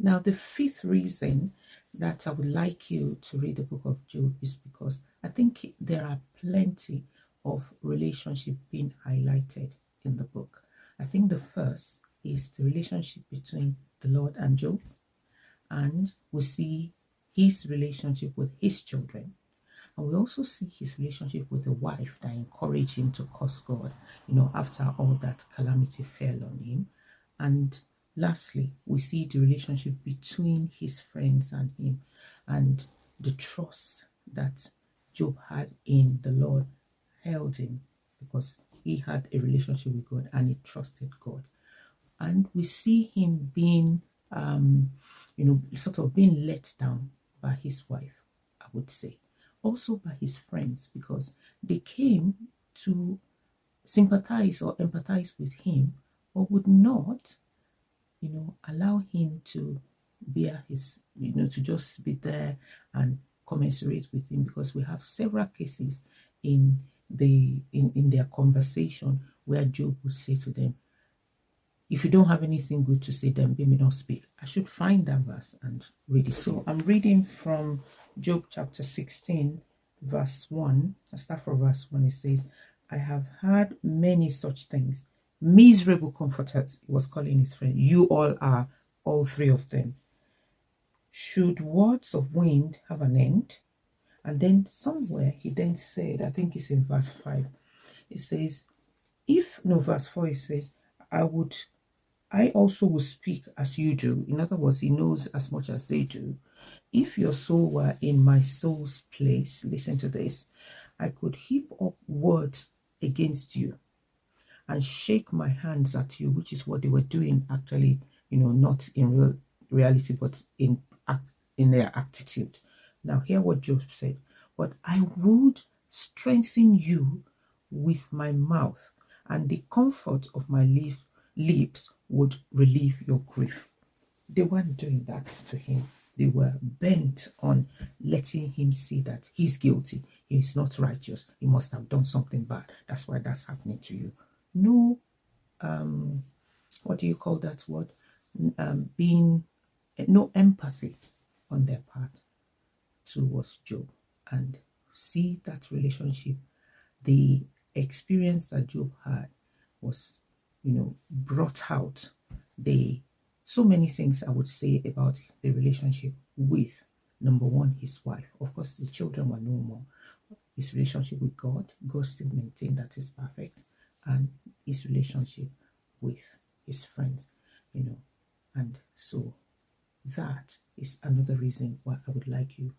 Now, the fifth reason that I would like you to read the book of Job is because I think there are plenty of relationships being highlighted in the book. I think the first is the relationship between the Lord and Job, and we see his relationship with his children. And we also see his relationship with the wife that encouraged him to curse God, after all that calamity fell on him. And lastly, we see the relationship between his friends and him, and the trust that Job had in the Lord held him because he had a relationship with God and he trusted God. And we see him being, sort of being let down by his wife, I would say. Also by his friends, because they came to sympathize or empathize with him, but would not, allow him to bear his, to just be there and commensurate with him, because we have several cases in in their conversation where Job would say to them, if you don't have anything good to say, then let me not speak. I should find that verse and read it. So I'm reading from Job chapter 16, verse 1. I start from verse 1. It says, I have heard many such things. Miserable comforters, he was calling his friend. You all are, all three of them. Should words of wind have an end? And then somewhere he then said, I think it's in verse 5, it says, verse 4, it says, I also will speak as you do. In other words, he knows as much as they do. If your soul were in my soul's place, listen to this, I could heap up words against you and shake my hands at you, which is what they were doing actually, not in reality, but in their attitude. Now, hear what Job said. But I would strengthen you with my mouth, and the comfort of my lips would relieve your grief. They weren't doing that to him. They were bent on letting him see that he's guilty. He's not righteous. He must have done something bad. That's why that's happening to you. No, what do you call that word? No empathy on their part towards Job. And see that relationship, the experience that Job had was, brought out so many things I would say about the relationship with, number one, his wife. Of course, the children were no more. His relationship with God, God still maintained that is perfect. And his relationship with his friends, And so that is another reason why I would like you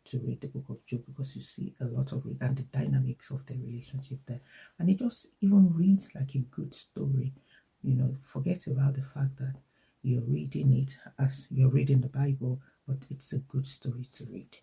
to read the book of Job, because you see a lot of it and the dynamics of the relationship there. And it just even reads like a good story. Forget about the fact that you're reading it as you're reading the Bible, but it's a good story to read.